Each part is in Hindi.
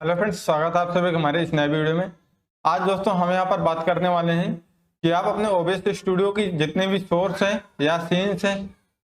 हेलो फ्रेंड्स, स्वागत है आप सभी हमारे इस नए वीडियो में। आज दोस्तों हम यहाँ पर बात करने वाले हैं कि आप अपने ओबीएस स्टूडियो की जितने भी सोर्स हैं या सीन्स हैं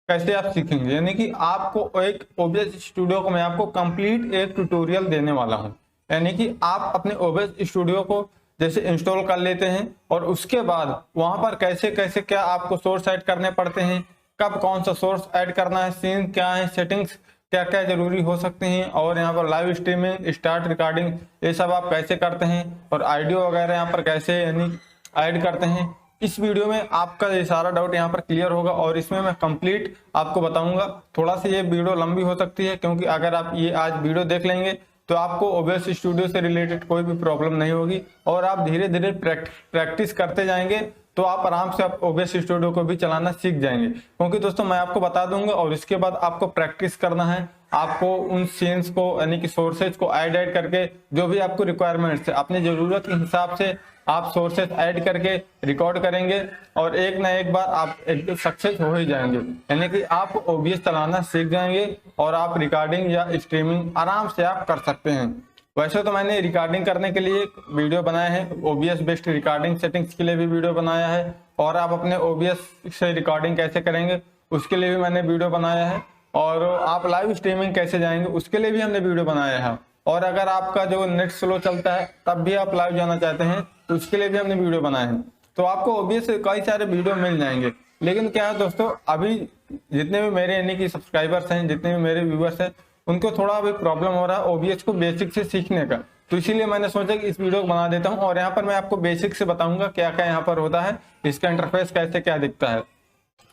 कैसे आप सीखेंगे। यानी कि आपको एक ओबीएस स्टूडियो को मैं आपको कंप्लीट एक ट्यूटोरियल देने वाला हूँ। यानी कि आप अपने ओबीएस स्टूडियो को जैसे इंस्टॉल कर लेते हैं और उसके बाद वहाँ पर कैसे कैसे क्या आपको सोर्स ऐड करने पड़ते हैं, कब कौन सा सोर्स ऐड करना है, सीन क्या है, सेटिंग्स क्या क्या जरूरी हो सकते हैं, और यहाँ पर लाइव स्ट्रीमिंग, स्टार्ट रिकॉर्डिंग, ये सब आप कैसे करते हैं, और ऑडियो वगैरह यहाँ पर कैसे यानी ऐड करते हैं। इस वीडियो में आपका ये सारा डाउट यहाँ पर क्लियर होगा और इसमें मैं कंप्लीट आपको बताऊंगा। थोड़ा सा ये वीडियो लंबी हो सकती है क्योंकि अगर आप ये आज वीडियो देख लेंगे तो आपको ओबीएस स्टूडियो से रिलेटेड कोई भी प्रॉब्लम नहीं होगी और आप धीरे धीरे प्रैक्टिस करते जाएंगे तो आप आराम से आप ओबीएस स्टूडियो को भी चलाना सीख जाएंगे। क्योंकि दोस्तों मैं आपको बता दूंगा और इसके बाद आपको प्रैक्टिस करना है। आपको उन सीन्स को यानी कि सोर्सेज को ऐड करके जो भी आपको रिक्वायरमेंट्स है अपनी जरूरत के हिसाब से आप सोर्सेज ऐड करके रिकॉर्ड करेंगे और एक ना एक बार आप एक सक्सेस हो ही जाएंगे। यानी कि आप ओबीएस चलाना सीख जाएंगे और आप रिकॉर्डिंग या स्ट्रीमिंग आराम से आप कर सकते हैं। वैसे तो मैंने रिकॉर्डिंग करने के लिए वीडियो बनाया है, ओबीएस बेस्ड रिकॉर्डिंग सेटिंग्स के लिए भी वीडियो बनाया है, और आप अपने ओबीएस से रिकॉर्डिंग कैसे करेंगे उसके लिए भी मैंने वीडियो बनाया है, और आप लाइव स्ट्रीमिंग कैसे जाएंगे उसके लिए भी हमने वीडियो बनाया है। और अगर आपका जो नेट स्लो चलता है तब भी आप लाइव जाना चाहते हैं तो उसके लिए भी हमने वीडियो बनाए हैं। तो आपको ओबीएस से कई सारे वीडियो मिल जाएंगे। लेकिन क्या है दोस्तों, अभी जितने भी मेरे यानी कि सब्सक्राइबर्स हैं, जितने भी मेरे व्यूअर्स हैं, उनको थोड़ा अभी प्रॉब्लम हो रहा है ओबीएस को बेसिक से सीखने का। तो इसीलिए मैंने सोचा कि इस वीडियो को बना देता हूं और यहाँ पर मैं आपको बेसिक से बताऊंगा क्या क्या यहाँ पर होता है, इसका इंटरफेस कैसे क्या दिखता है।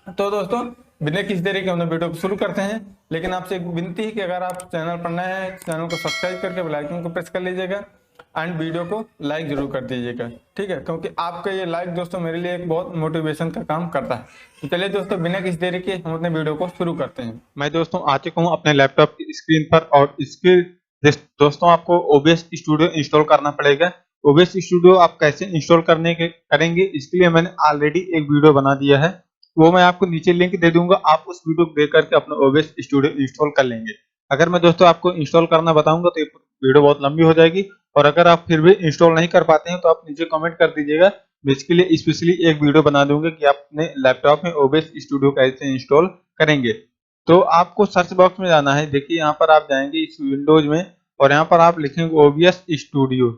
तो दोस्तों बिना किसी देरी के हम वीडियो को शुरू करते हैं। लेकिन आपसे एक विनती है कि अगर आप चैनल पर नए हैं चैनल को सब्सक्राइब करके बेल आइकन को प्रेस कर लीजिएगा एंड वीडियो को लाइक जरूर कर दीजिएगा, ठीक है, क्योंकि आपका ये लाइक दोस्तों मेरे लिए एक बहुत मोटिवेशन का काम करता है। तो चलिए दोस्तों बिना किसी देरी के हम अपने वीडियो को शुरू करते हैं। मैं दोस्तों आ चुका हूँ अपने लैपटॉप की स्क्रीन पर और इसके दोस्तों आपको ओबीएस स्टूडियो इंस्टॉल करना पड़ेगा। ओबीएस स्टूडियो आप कैसे इंस्टॉल करेंगे इसके लिए मैंने ऑलरेडी एक वीडियो बना दिया है, वो मैं आपको नीचे लिंक दे दूंगा। आप उस वीडियो को देख करके अपना ओबीएस स्टूडियो इंस्टॉल कर लेंगे। अगर मैं दोस्तों आपको इंस्टॉल करना बताऊंगा तो ये वीडियो बहुत लंबी हो जाएगी, और अगर आप फिर भी इंस्टॉल नहीं कर पाते हैं तो आप नीचे कमेंट कर दीजिएगा। मैं इसके लिए स्पेशली एक वीडियो बना दूंगा कि आप अपने लैपटॉप में ओबीएस स्टूडियो कैसे इंस्टॉल करेंगे। तो आपको सर्च बॉक्स में जाना है, देखिए यहाँ पर आप जाएंगे इस विंडोज में और यहाँ पर आप लिखेंगे ओबीएस स्टूडियो,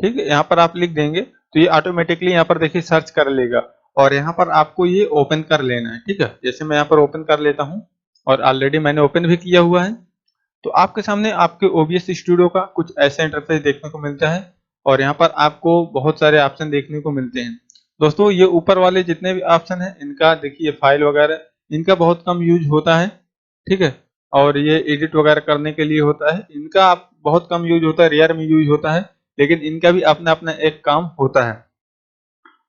ठीक है, यहाँ पर आप लिख देंगे तो ये ऑटोमेटिकली यहाँ पर देखिए सर्च कर लेगा और यहाँ पर आपको ये ओपन कर लेना है, ठीक है। जैसे मैं यहाँ पर ओपन कर लेता हूँ और ऑलरेडी मैंने ओपन भी किया हुआ है, तो आपके सामने आपके ओबीएस स्टूडियो का कुछ ऐसा इंटरफेस देखने को मिलता है और यहाँ पर आपको बहुत सारे ऑप्शन देखने को मिलते हैं। दोस्तों ये ऊपर वाले जितने भी ऑप्शन है इनका देखिए फाइल वगैरह इनका बहुत कम यूज होता है, ठीक है, और ये एडिट वगैरह करने के लिए होता है, इनका आप बहुत कम यूज होता है, रेयर में यूज होता है, लेकिन इनका भी अपना अपना एक काम होता है।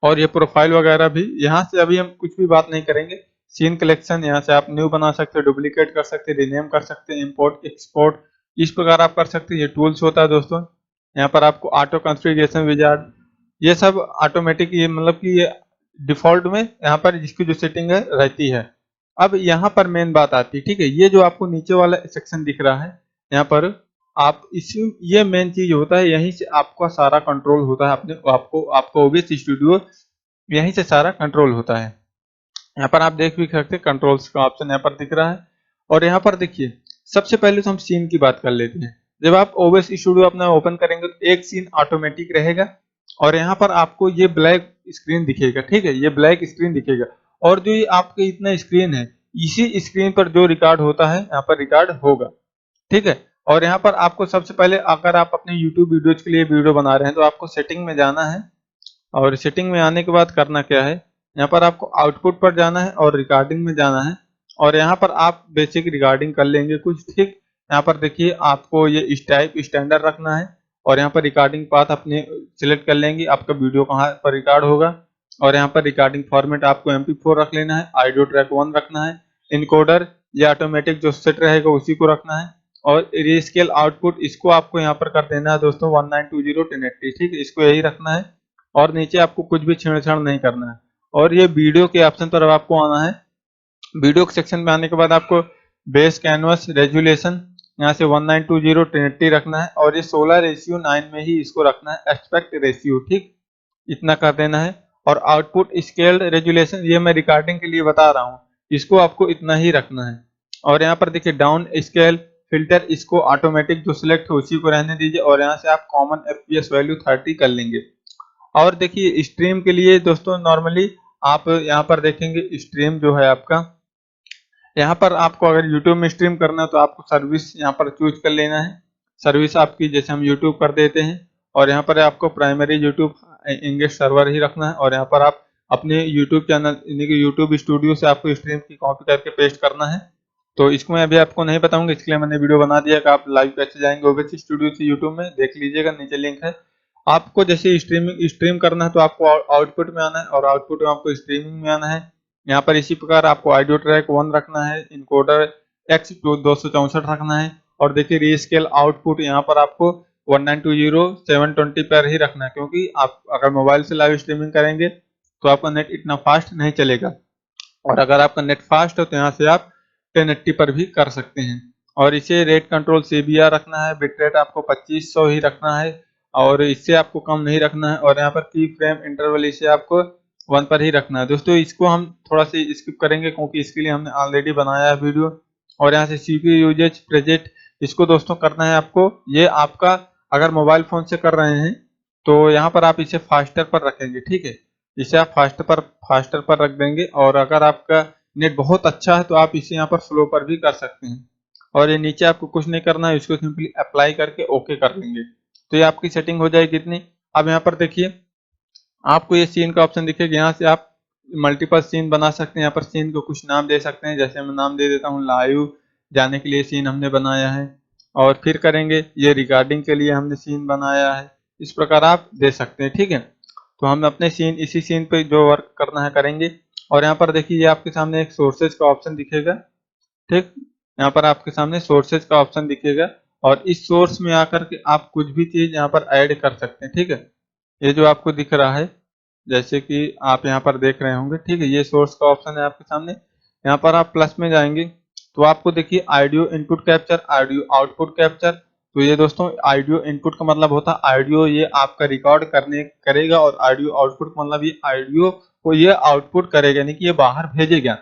और ये प्रोफाइल वगैरह भी यहाँ से अभी हम कुछ भी बात नहीं करेंगे। सीन कलेक्शन यहाँ से आप न्यू बना सकते हैं, डुप्लीकेट कर सकते हैं, रिनेम कर सकते हैं, इंपोर्ट एक्सपोर्ट इस प्रकार आप कर सकते हैं। ये टूल्स होता है दोस्तों। यहाँ पर आपको ऑटो कॉन्फ़िगरेशन विजार्ड ये सब ऑटोमेटिक, ये मतलब कि ये डिफॉल्ट में यहाँ पर जिसकी जो सेटिंग है रहती है। अब यहाँ पर मेन बात आती है, ठीक है, ये जो आपको नीचे वाला सेक्शन दिख रहा है यहाँ पर आप इस ये मेन चीज होता है, यहीं से आपका सारा कंट्रोल होता है। अपने आपको ओबीएस स्टूडियो यहीं से सारा कंट्रोल होता है। यहाँ पर आप देख भी सकते हैं कंट्रोल्स का ऑप्शन यहाँ पर दिख रहा है। और यहाँ पर देखिए सबसे पहले तो हम सीन की बात कर लेते हैं। जब आप ओबीएस स्टूडियो अपना ओपन करेंगे तो एक सीन ऑटोमेटिक रहेगा और यहाँ पर आपको ये ब्लैक स्क्रीन दिखेगा, ठीक है, ये ब्लैक स्क्रीन दिखेगा। और जो ये आपके इतना स्क्रीन है इसी स्क्रीन पर जो रिकॉर्ड होता है यहाँ पर रिकॉर्ड होगा, ठीक है। और यहाँ पर आपको सबसे पहले अगर आप अपने YouTube वीडियोज के लिए वीडियो बना रहे हैं तो आपको सेटिंग में जाना है और सेटिंग में आने के बाद करना क्या है, यहाँ पर आपको आउटपुट पर जाना है और रिकॉर्डिंग में जाना है और यहाँ पर आप बेसिक रिकॉर्डिंग कर लेंगे कुछ, ठीक। यहाँ पर देखिए आपको ये इस टाइप स्टैंडर्ड रखना है और यहाँ पर रिकॉर्डिंग पाथ अपने सिलेक्ट कर लेंगे, आपका वीडियो कहाँ पर रिकॉर्ड होगा। और यहाँ पर रिकॉर्डिंग फॉर्मेट आपको MP4 रख लेना है, ऑडियो ट्रैक 1 रखना है, इनकोडर या ऑटोमेटिक जो सेट रहेगा उसी को रखना है, और रीस्केल आउटपुट इसको आपको यहाँ पर कर देना है दोस्तों 19201080, ठीक है, इसको यही रखना है। और नीचे आपको कुछ भी छेड़छाड़ नहीं करना है। और ये वीडियो के ऑप्शन पर अब आपको आना है। वीडियो के सेक्शन में आने के बाद आपको बेस कैनवस रेजुलेशन यहाँ से 1920 1080 रखना है और ये 16:9 में ही इसको रखना है, एस्पेक्ट रेशियो, ठीक, इतना कर देना है। और आउटपुट स्केल रेजुलेशन, ये मैं रिकॉर्डिंग के लिए बता रहा हूँ, इसको आपको इतना ही रखना है। और यहाँ पर देखिए डाउन स्केल फिल्टर, इसको ऑटोमेटिक जो सिलेक्ट हो उसी को रहने दीजिए और यहाँ से आप कॉमन एफपीएस वैल्यू 30 कर लेंगे। और देखिए स्ट्रीम के लिए दोस्तों नॉर्मली आप यहाँ पर देखेंगे स्ट्रीम जो है आपका, यहाँ पर आपको अगर यूट्यूब में स्ट्रीम करना है तो आपको सर्विस यहाँ पर चूज कर लेना है। सर्विस आपकी जैसे हम यूट्यूब कर देते हैं और यहाँ पर आपको प्राइमरी यूट्यूब इंग्लिश सर्वर ही रखना है और यहाँ पर आप अपने यूट्यूब चैनल यानी कि यूट्यूब स्टूडियो से आपको स्ट्रीम की कॉपी करके पेस्ट करना है। तो इसको मैं अभी आपको नहीं बताऊंगा, इसके लिए मैंने वीडियो बना दिया कि आप लाइव कैसे जाएंगे ओबीसी स्टूडियो से यूट्यूब में, देख लीजिएगा, नीचे लिंक है। आपको जैसे स्ट्रीम करना है तो आपको आउटपुट में आना है और आउटपुट में आपको स्ट्रीमिंग में आना है। यहाँ पर इसी प्रकार आपको ऑडियो ट्रैक 1 रखना है, इनकोडर X 264 रखना है और देखिए रीस्केल आउटपुट यहाँ पर आपको 1920 720 पर ही रखना है, क्योंकि आप अगर मोबाइल से लाइव स्ट्रीमिंग करेंगे तो आपका नेट इतना फास्ट नहीं चलेगा और अगर आपका नेट फास्ट हो तो यहाँ से आप 1080 पर भी कर सकते हैं। और इसे रेट कंट्रोल CBR रखना है, बिट रेट आपको 2500 ही रखना है और इससे आपको कम नहीं रखना है और यहाँ पर की फ्रेम इंटरवल इसे आपको 1 पर ही रखना है। दोस्तों इसको हम थोड़ा सा स्किप करेंगे क्योंकि इसके लिए हमने ऑलरेडी बनाया है वीडियो। और यहाँ से CPU यूजेज प्रोजेक्ट, इसको दोस्तों करना है आपको, ये आपका अगर मोबाइल फोन से कर रहे हैं तो यहाँ पर आप इसे फास्टर पर रखेंगे, ठीक है, इसे आप फास्टर पर रख देंगे और अगर आपका नेट बहुत अच्छा है तो आप इसे यहाँ पर स्लो पर भी कर सकते हैं। और ये नीचे आपको कुछ नहीं करना है, इसको सिंपली अप्लाई करके ओके कर लेंगे तो ये आपकी सेटिंग हो जाएगी इतनी। अब यहाँ पर देखिए आपको ये सीन का ऑप्शन दिखेगा, यहाँ से आप मल्टीपल सीन बना सकते हैं। यहाँ पर सीन को कुछ नाम दे सकते हैं, जैसे मैं नाम दे देता हूँ लाइव जाने के लिए सीन हमने बनाया है और फिर करेंगे ये रिकॉर्डिंग के लिए हमने सीन बनाया है, इस प्रकार आप दे सकते हैं, ठीक है। तो हम अपने सीन इसी सीन पे जो वर्क करना है करेंगे। और यहाँ पर देखिए ये आपके सामने एक सोर्सेज का ऑप्शन दिखेगा, ठीक, यहाँ पर आपके सामने सोर्सेज का ऑप्शन दिखेगा और इस सोर्स में आकर के आप कुछ भी चीज यहाँ पर ऐड कर सकते हैं, ठीक है। ये जो आपको दिख रहा है जैसे कि आप यहाँ पर देख रहे होंगे, ठीक है, ये सोर्स का ऑप्शन है आपके सामने। यहाँ पर आप प्लस में जाएंगे तो आपको देखिए audio input capture, audio output capture. तो ये दोस्तों ऑडियो इनपुट का मतलब होता है ऑडियो ये आपका रिकॉर्ड करने करेगा और ऑडियो आउटपुट का मतलब ये ऑडियो को ये आउटपुट करेगा, यानी कि ये बाहर भेजेगा।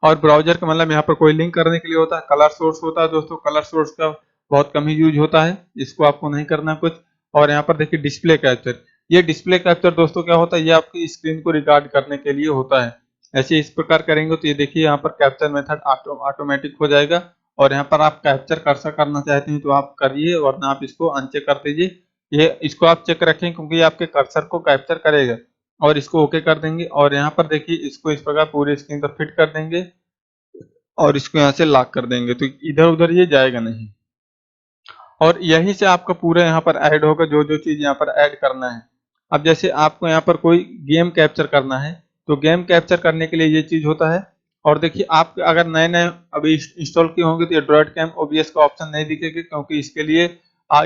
और ब्राउजर का मतलब यहाँ पर कोई लिंक करने के लिए होता है। कलर सोर्स होता है दोस्तों, कलर सोर्स का बहुत कम ही यूज होता है, इसको आपको नहीं करना कुछ। और यहाँ पर देखिए डिस्प्ले कैप्चर, ये डिस्प्ले कैप्चर दोस्तों क्या होता है, ये आपकी स्क्रीन को रिकॉर्ड करने के लिए होता है। ऐसे इस प्रकार करेंगे तो ये देखिए यहाँ पर कैप्चर मेथड ऑटोमेटिक हो जाएगा और यहाँ पर आप कैप्चर कर्सर करना चाहते हैं तो आप करिए वरना आप इसको अनचेक कर दीजिए। ये इसको आप चेक रखें क्योंकि ये आपके कर्सर को कैप्चर करेगा और इसको ओके कर देंगे। और यहाँ पर देखिए इसको इस प्रकार पूरी स्क्रीन पर फिट कर देंगे और इसको यहाँ से लॉक कर देंगे तो इधर उधर ये जाएगा नहीं। और यहीं से आपका पूरा यहाँ पर ऐड होगा जो जो चीज यहाँ पर ऐड करना है। अब जैसे आपको यहाँ पर कोई गेम कैप्चर करना है तो गेम कैप्चर करने के लिए ये चीज होता है। और देखिए आप अगर नए नए अभी इंस्टॉल किए होंगे तो ये ड्रॉइड कैम OBS का ऑप्शन नहीं दिखेगा क्योंकि इसके लिए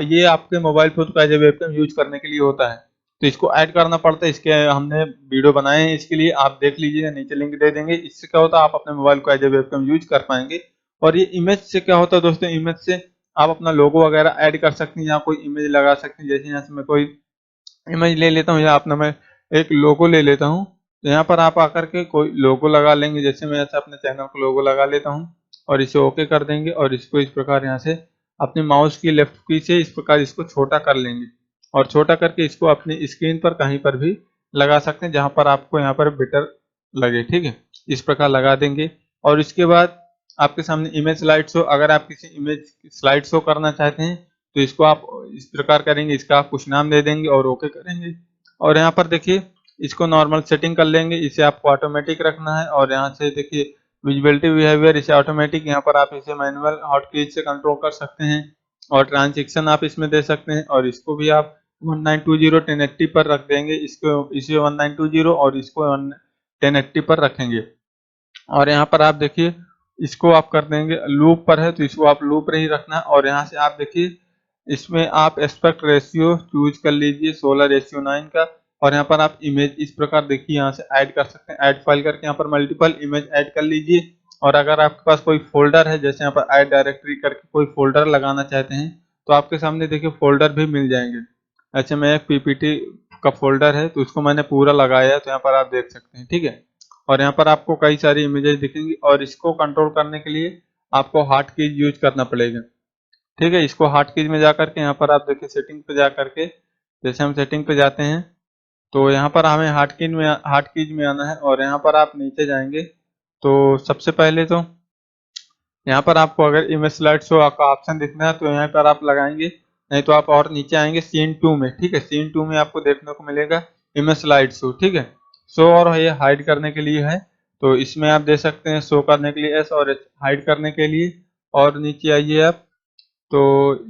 ये आपके मोबाइल फोन को एज ए वेबकैम यूज करने के लिए होता है, तो इसको ऐड करना पड़ता है। इसके हमने वीडियो बनाए हैं, इसके लिए आप देख लीजिए, नीचे लिंक दे देंगे। इससे क्या होता है आप अपने मोबाइल को एज ए वेबकैम यूज कर पाएंगे। और ये इमेज से क्या होता है दोस्तों, इमेज से आप अपना लोगो वगैरह ऐड कर सकते हैं, यहाँ कोई इमेज लगा सकते हैं। जैसे यहाँ से मैं कोई इमेज ले लेता हूँ या अपना मैं एक लोगो ले लेता हूँ तो यहाँ पर आप आकर के कोई लोगो लगा लेंगे। जैसे मैं ऐसे अपने चैनल को लोगो लगा लेता हूँ और इसे ओके कर देंगे और इसको इस प्रकार यहाँ से अपने माउस की लेफ्ट की से इस प्रकार इसको छोटा कर लेंगे और छोटा करके इसको अपनी स्क्रीन पर कहीं पर भी लगा सकते हैं जहां पर आपको यहाँ पर बेटर लगे, ठीक है, इस प्रकार लगा देंगे। और इसके बाद आपके सामने इमेज स्लाइड शो, अगर आप किसी इमेज स्लाइड शो करना चाहते हैं तो इसको आप इस प्रकार करेंगे, इसका आप कुछ नाम दे देंगे और ओके करेंगे। और यहाँ पर देखिए इसको नॉर्मल सेटिंग कर लेंगे, इसे आपको ऑटोमेटिक रखना है। और यहाँ से देखिए विजिबिलिटी बिहेवियर, इसे ऑटोमेटिक, यहाँ पर आप इसे मैनुअल हॉटकीज से कंट्रोल कर सकते हैं। और ट्रांजेक्शन आप इसमें दे सकते हैं और इसको भी आप 1920 1080 पर रख देंगे, इसको इसे 1920 और इसको 1080 पर रखेंगे। और यहाँ पर आप देखिए इसको आप कर देंगे लूप पर है तो इसको आप लूप पर ही रखना है। और यहाँ से आप देखिए इसमें आप एस्पेक्ट रेशियो चूज कर लीजिए 16:9 का। और यहाँ पर आप इमेज इस प्रकार देखिए यहाँ से ऐड कर सकते हैं, ऐड फाइल करके यहाँ पर मल्टीपल इमेज ऐड कर लीजिए और अगर आपके पास कोई फोल्डर है, जैसे यहाँ पर ऐड डायरेक्टरी करके कोई फोल्डर लगाना चाहते हैं तो आपके सामने देखिए फोल्डर भी मिल जाएंगे। अच्छा, मैं एक पीपीटी का फोल्डर है तो उसको मैंने पूरा लगाया है, तो यहाँ पर आप देख सकते हैं, ठीक है। और यहाँ पर आपको कई सारी इमेजेस दिखेंगी और इसको कंट्रोल करने के लिए आपको हॉट कीज यूज करना पड़ेगा, ठीक है। इसको हॉट कीज में जा करके यहाँ पर आप देखिए सेटिंग पे जा करके, जैसे हम सेटिंग पे जाते हैं तो यहाँ पर हमें हॉट कीज में आना है और यहाँ पर आप नीचे जाएंगे तो सबसे पहले तो यहाँ पर आपको अगर इमेज स्लाइड शो का ऑप्शन दिखना है तो यहाँ पर आप लगाएंगे, नहीं तो आप और नीचे आएंगे सीन 2 में, ठीक है। सीन 2 में आपको देखने को मिलेगा इमेज स्लाइड शो, ठीक है। शो और ये हाइड करने के लिए है, तो इसमें आप दे सकते हैं शो करने के लिए एस और हाइड करने के लिए। और नीचे आइए आप तो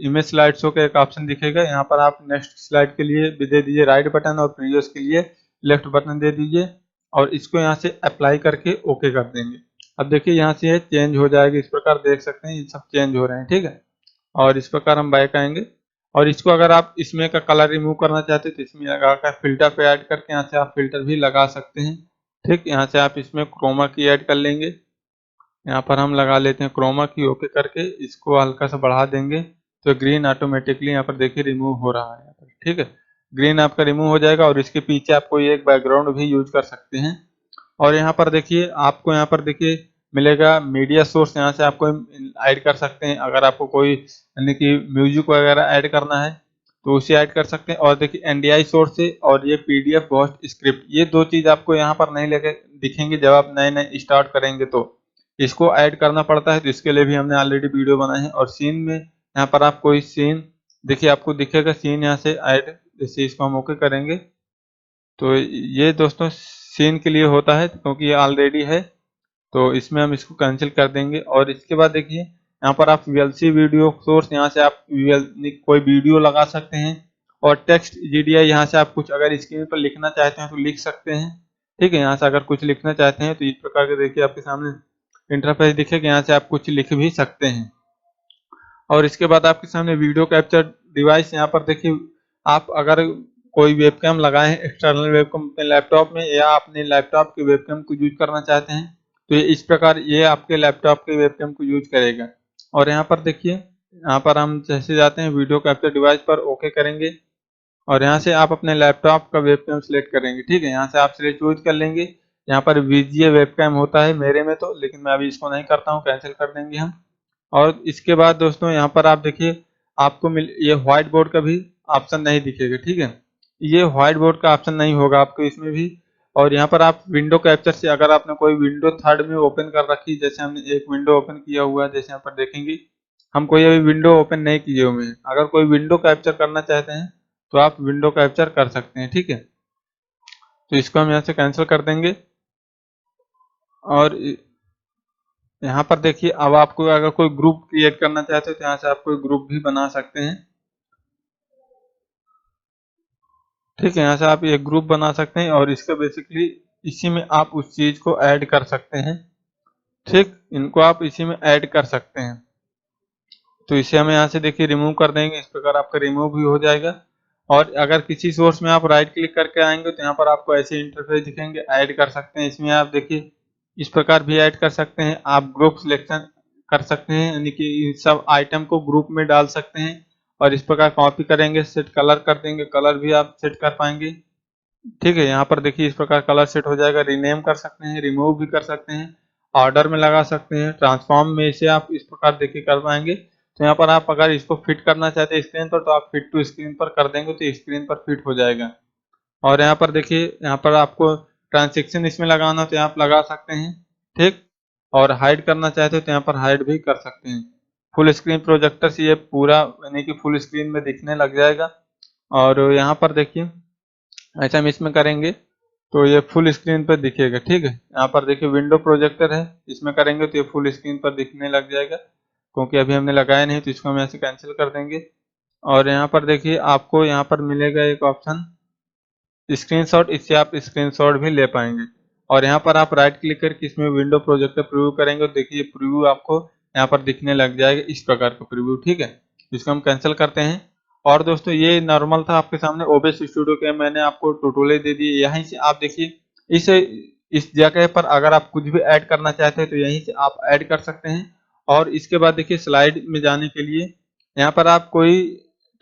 इमेज स्लाइड शो का एक ऑप्शन दिखेगा, यहाँ पर आप नेक्स्ट स्लाइड के लिए भी दे दीजिए राइट बटन और प्रीवियस के लिए लेफ्ट बटन दे दीजिए और इसको यहाँ से अप्लाई करके ओके कर देंगे। अब देखिए यहाँ से ये चेंज हो जाएगा, इस प्रकार देख सकते हैं ये सब चेंज हो रहे हैं, ठीक है। और इस प्रकार हम बैक आएंगे और इसको अगर आप इसमें का कलर रिमूव करना चाहते हैं तो इसमें लगाकर फिल्टर पे ऐड करके यहाँ से आप फिल्टर भी लगा सकते हैं, ठीक। यहाँ से आप इसमें क्रोमा की ऐड कर लेंगे, यहाँ पर हम लगा लेते हैं क्रोमा की, ओके करके इसको हल्का सा बढ़ा देंगे तो ग्रीन ऑटोमेटिकली यहाँ पर देखिए रिमूव हो रहा है यहाँ पर, ठीक है। ग्रीन आपका रिमूव हो जाएगा और इसके पीछे आप कोई एक बैकग्राउंड भी यूज कर सकते हैं। और यहाँ पर देखिए आपको यहाँ पर देखिए मिलेगा मीडिया सोर्स, यहाँ से आपको ऐड कर सकते हैं अगर आपको कोई यानी कि म्यूजिक वगैरह ऐड करना है तो उसे ऐड कर सकते हैं। और देखिए एनडीआई सोर्स से और ये पीडीएफ बहुत स्क्रिप्ट, ये दो चीज आपको यहाँ पर नहीं लेके दिखेंगे जब आप नए नए स्टार्ट करेंगे तो इसको ऐड करना पड़ता है, तो इसके लिए भी हमने ऑलरेडी वीडियो बनाए हैं। और सीन में यहाँ पर आप कोई सीन देखिए आपको दिखेगा सीन यहाँ से ऐड, जैसे इसको हम ओके करेंगे तो ये दोस्तों सीन के लिए होता है क्योंकि ये ऑलरेडी है, तो इसमें हम इसको कैंसिल कर देंगे। और इसके बाद देखिए यहाँ पर आप वीएलसी वीडियो सोर्स, यहाँ से आप कोई वीडियो लगा सकते हैं। और टेक्स्ट जीडीआई, यहाँ से आप कुछ अगर स्क्रीन पर लिखना चाहते हैं तो लिख सकते हैं, ठीक है। यहाँ से अगर कुछ लिखना चाहते हैं तो इस प्रकार के देखिए आपके सामने इंटरफेस दिखेगा, यहाँ से आप कुछ लिख भी सकते हैं। और इसके बाद आपके सामने वीडियो कैप्चर डिवाइस, यहाँ पर देखिए आप अगर कोई वेबकैम लगाए हैं एक्सटर्नल वेबकैम अपने लैपटॉप में या अपने लैपटॉप के वेबकैम को यूज करना चाहते हैं तो ये इस प्रकार ये आपके लैपटॉप के वेबकैम को यूज करेगा। और यहाँ पर देखिए यहाँ पर हम जैसे जाते हैं वीडियो कैप्चर डिवाइस पर ओके करेंगे और यहाँ से आप अपने लैपटॉप का वेबकैम सिलेक्ट करेंगे, ठीक है। यहाँ से आप सिलेक्ट चूज कर लेंगे, यहाँ पर वीजीए वेबकैम होता है मेरे में तो, लेकिन मैं अभी इसको नहीं करता हूँ, कैंसिल कर देंगे हम। और इसके बाद दोस्तों यहाँ पर आप देखिए आपको ये व्हाइट बोर्ड का भी ऑप्शन नहीं दिखेगा, ठीक है। ये व्हाइट बोर्ड का ऑप्शन नहीं होगा आपको इसमें भी। और यहाँ पर आप विंडो कैप्चर से अगर आपने कोई विंडो थर्ड में ओपन कर रखी, जैसे हमने एक विंडो ओपन किया हुआ है, जैसे यहाँ पर देखेंगे हम कोई अभी विंडो ओपन नहीं किए हुए हैं, अगर कोई विंडो कैप्चर करना चाहते हैं तो आप विंडो कैप्चर कर सकते हैं, ठीक है। तो इसको हम यहाँ से कैंसिल कर देंगे। और यहाँ पर देखिए अब आपको अगर कोई ग्रुप क्रिएट करना चाहते हैं तो यहाँ से आप कोई ग्रुप भी बना सकते हैं, ठीक है। यहाँ से आप एक ग्रुप बना सकते हैं और इसका बेसिकली इसी में आप उस चीज को ऐड कर सकते हैं, ठीक। इनको आप इसी में ऐड कर सकते हैं। तो इसे हम यहाँ से देखिए रिमूव कर देंगे, इस प्रकार आपका रिमूव भी हो जाएगा। और अगर किसी सोर्स में आप राइट क्लिक करके आएंगे तो यहाँ पर आपको ऐसे इंटरफेस दिखेंगे, ऐड कर सकते हैं। इसमें आप देखिए इस प्रकार भी ऐड कर सकते हैं, आप ग्रुप सिलेक्शन कर सकते हैं, यानी कि इन सब आइटम को ग्रुप में डाल सकते हैं। और इस प्रकार कॉपी करेंगे, सेट कलर कर देंगे, कलर भी आप सेट कर पाएंगे, ठीक है। यहाँ पर देखिए इस प्रकार कलर सेट हो जाएगा, रीनेम कर सकते हैं, रिमूव भी कर सकते हैं, ऑर्डर में लगा सकते हैं, ट्रांसफॉर्म में इसे आप इस प्रकार देखिए कर पाएंगे। तो यहाँ पर आप अगर इसको फिट करना चाहते हैं स्क्रीन पर तो आप फिट टू स्क्रीन पर कर देंगे तो स्क्रीन पर फिट हो जाएगा। और यहाँ पर देखिए यहाँ पर आपको ट्रांजेक्शन इसमें लगाना तो आप लगा सकते हैं, ठीक। और हाइड करना चाहते हो तो यहाँ पर हाइड भी कर सकते हैं। फुल स्क्रीन प्रोजेक्टर से ये पूरा यानी कि फुल स्क्रीन में दिखने लग जाएगा। और यहाँ पर देखिए ऐसा हम इसमें करेंगे तो ये फुल स्क्रीन पर दिखेगा, ठीक है। यहाँ पर देखिए विंडो प्रोजेक्टर है, इसमें करेंगे तो ये फुल स्क्रीन पर दिखने लग जाएगा, क्योंकि अभी हमने लगाया नहीं तो इसको हम ऐसे कैंसिल कर देंगे। और यहाँ पर देखिए आपको यहाँ पर मिलेगा एक ऑप्शन स्क्रीनशॉट, इससे आप स्क्रीनशॉट भी ले पाएंगे। और यहाँ पर आप राइट क्लिक करके इसमें विंडो प्रोजेक्टर प्रीव्यू करेंगे तो देखिए प्रीव्यू आपको यहाँ पर दिखने लग जाएगा, इस प्रकार का प्रीव्यू, ठीक है। इसको हम कैंसिल करते हैं। और दोस्तों ये नॉर्मल था आपके सामने ओबीएस स्टूडियो के, मैंने आपको ट्यूटोरियल दे दिए, यहीं से आप देखिए इस इस जगह पर अगर आप कुछ भी ऐड करना चाहते हैं तो यहीं से आप ऐड कर सकते हैं। और इसके बाद देखिए स्लाइड में जाने के लिए यहाँ पर आप कोई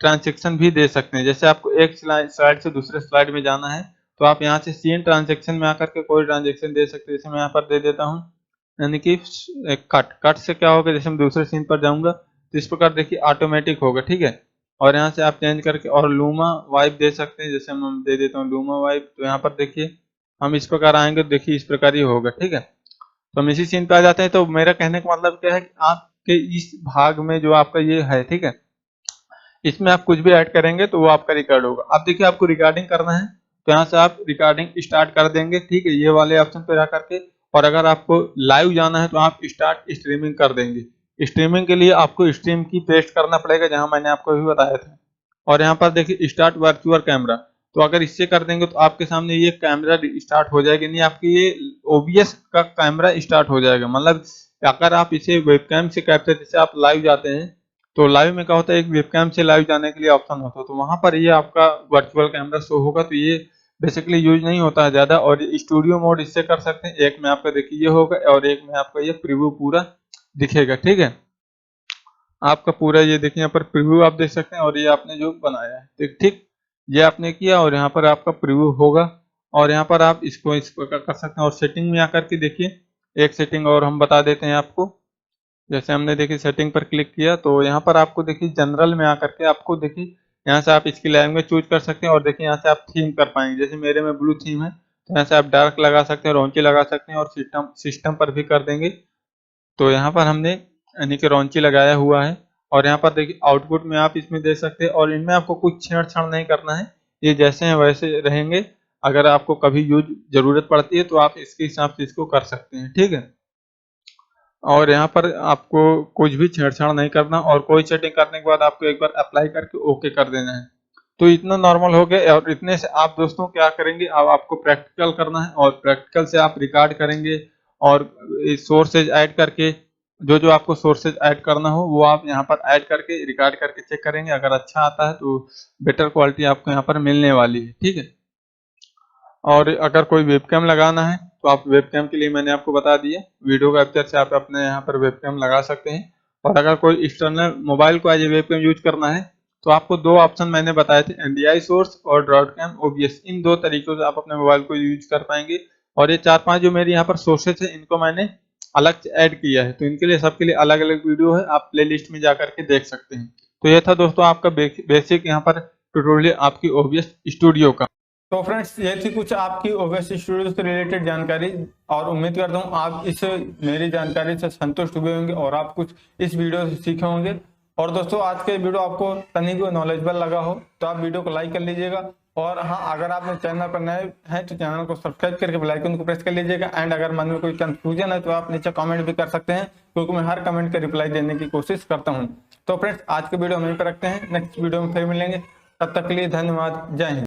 ट्रांजेक्शन भी दे सकते हैं। जैसे आपको एक स्लाइड से दूसरे स्लाइड में जाना है तो आप यहाँ से सीन ट्रांजेक्शन में आकर के कोई ट्रांजेक्शन दे सकते हैं। जैसे मैं यहाँ पर दे देता हूँ, यानी कि कट से क्या होगा, जैसे मैं दूसरे सीन पर जाऊंगा तो इस प्रकार देखिए ऑटोमेटिक होगा, ठीक है। और यहाँ से आप चेंज करके और लूमा वाइप दे सकते हैं। जैसे मैं दे देता हूँ लूमा वाइप, तो यहाँ पर देखिए हम इस प्रकार आएंगे तो देखिए इस प्रकार ही होगा, ठीक है। तो हम इसी सीन पे आ जाते हैं। तो मेरा कहने का मतलब क्या है कि आपके इस भाग में जो आपका ये है, ठीक है, इसमें आप कुछ भी ऐड करेंगे तो वो आपका रिकॉर्ड होगा। अब देखिए आपको रिकॉर्डिंग करना है तो यहाँ से आप रिकॉर्डिंग स्टार्ट कर देंगे, ठीक है, ये वाले ऑप्शन पे जा करके। और अगर आपको लाइव जाना है तो आप स्टार्ट स्ट्रीमिंग कर देंगे। स्ट्रीमिंग के लिए आपको स्ट्रीम की पेस्ट करना पड़ेगा, जहां मैंने आपको भी बताया था। और यहाँ पर देखिए स्टार्ट वर्चुअल कैमरा, तो अगर इससे कर देंगे तो आपके सामने ये कैमरा स्टार्ट हो जाएगी, नहीं आपकी ये ओबीएस का कैमरा स्टार्ट हो जाएगा। मतलब अगर आप इसे वेबकैम से कैप्चर, जैसे आप लाइव जाते हैं तो लाइव में क्या होता है, एक वेबकैम से लाइव जाने के लिए ऑप्शन होता है, तो वहां पर ये आपका वर्चुअल कैमरा शो होगा। तो ये बेसिकली यूज नहीं होता है ज्यादा। और स्टूडियो मोड इससे कर सकते हैं, एक में आपका देखिए ये होगा और एक में आपका ये प्रीव्यू पूरा दिखेगा, ठीक है। आपका पूरा ये देखिए यहाँ पर प्रीव्यू आप देख सकते हैं और ये आपने जो बनाया है, ठीक, ये आपने किया और यहाँ पर आपका प्रीव्यू होगा। और यहाँ पर आप इसको इस प्रकार कर सकते हैं। और सेटिंग में आकर के देखिए एक सेटिंग और हम बता देते हैं आपको। जैसे हमने देखिए सेटिंग पर क्लिक किया तो यहाँ पर आपको देखिए जनरल में आकर के आपको देखिए यहाँ से आप इसकी लैंग्वेज चूज कर सकते हैं। और देखिए यहाँ से आप थीम कर पाएंगे। जैसे मेरे में ब्लू थीम है तो यहाँ से आप डार्क लगा सकते हैं, रॉन्ची लगा सकते हैं और सिस्टम पर भी कर देंगे। तो यहाँ पर हमने यानी कि रॉन्ची लगाया हुआ है। और यहाँ पर देखिए आउटपुट में आप इसमें दे सकते हैं। और इनमें आपको कुछ छेड़छाड़ नहीं करना है, ये जैसे हैं वैसे रहेंगे। अगर आपको कभी जरूरत पड़ती है तो आप इसके हिसाब से इसको कर सकते हैं, ठीक है। और यहाँ पर आपको कुछ भी छेड़छाड़ नहीं करना और कोई सेटिंग करने के बाद आपको एक बार अप्लाई करके ओके कर देना है। तो इतना नॉर्मल हो गया। और इतने से आप दोस्तों क्या करेंगे, अब आपको प्रैक्टिकल करना है और प्रैक्टिकल से आप रिकॉर्ड करेंगे और सोर्सेज ऐड करके जो जो आपको सोर्सेज ऐड करना हो वो आप यहाँ पर ऐड करके रिकॉर्ड करके चेक करेंगे। अगर अच्छा आता है तो बेटर क्वालिटी आपको यहाँ पर मिलने वाली है, ठीक है। और अगर कोई वेबकैम लगाना है तो आप वेबकैम के लिए मैंने आपको बता दिया, वीडियो कैप्चर से आप अपने यहाँ पर वेबकैम लगा सकते हैं। और अगर कोई एक्सटर्नल मोबाइल को एज ए वेबकैम यूज करना है तो आपको दो ऑप्शन मैंने बताए थे, एनडीआई सोर्स और ड्रॉट कैम ओबीएस। इन दो तरीकों से आप अपने मोबाइल को यूज कर पाएंगे। और ये 4-5 जो मेरे यहाँ पर सोर्सेज है इनको मैंने अलग से ऐड किया है, तो इनके लिए सबके लिए अलग अलग वीडियो है, आप प्ले लिस्ट में जाकर के देख सकते हैं। तो ये था दोस्तों आपका बेसिक यहाँ पर ट्यूटोरियल आपकी ओबीएस स्टूडियो का। तो फ्रेंड्स ये थी कुछ आपकी ओबीएस स्टूडियो से रिलेटेड जानकारी। और उम्मीद करता हूँ आप इस मेरी जानकारी से संतुष्ट हुए होंगे और आप कुछ इस वीडियो से सीखे होंगे। और दोस्तों आज के वीडियो आपको तनिक नॉलेजेबल लगा हो तो आप वीडियो को लाइक कर लीजिएगा। और हाँ, अगर आपने चैनल पर नए हैं तो चैनल को सब्सक्राइब करके बेल आइकन को प्रेस कर लीजिएगा। एंड अगर मन में कोई कंफ्यूजन है तो आप नीचे कमेंट भी कर सकते हैं, क्योंकि मैं हर कमेंट का रिप्लाई देने की कोशिश करता हूँ। तो फ्रेंड्स आज के वीडियो हम यहीं पर रखते हैं, नेक्स्ट वीडियो में फिर मिलेंगे। तब तक के लिए धन्यवाद, जय हिंद।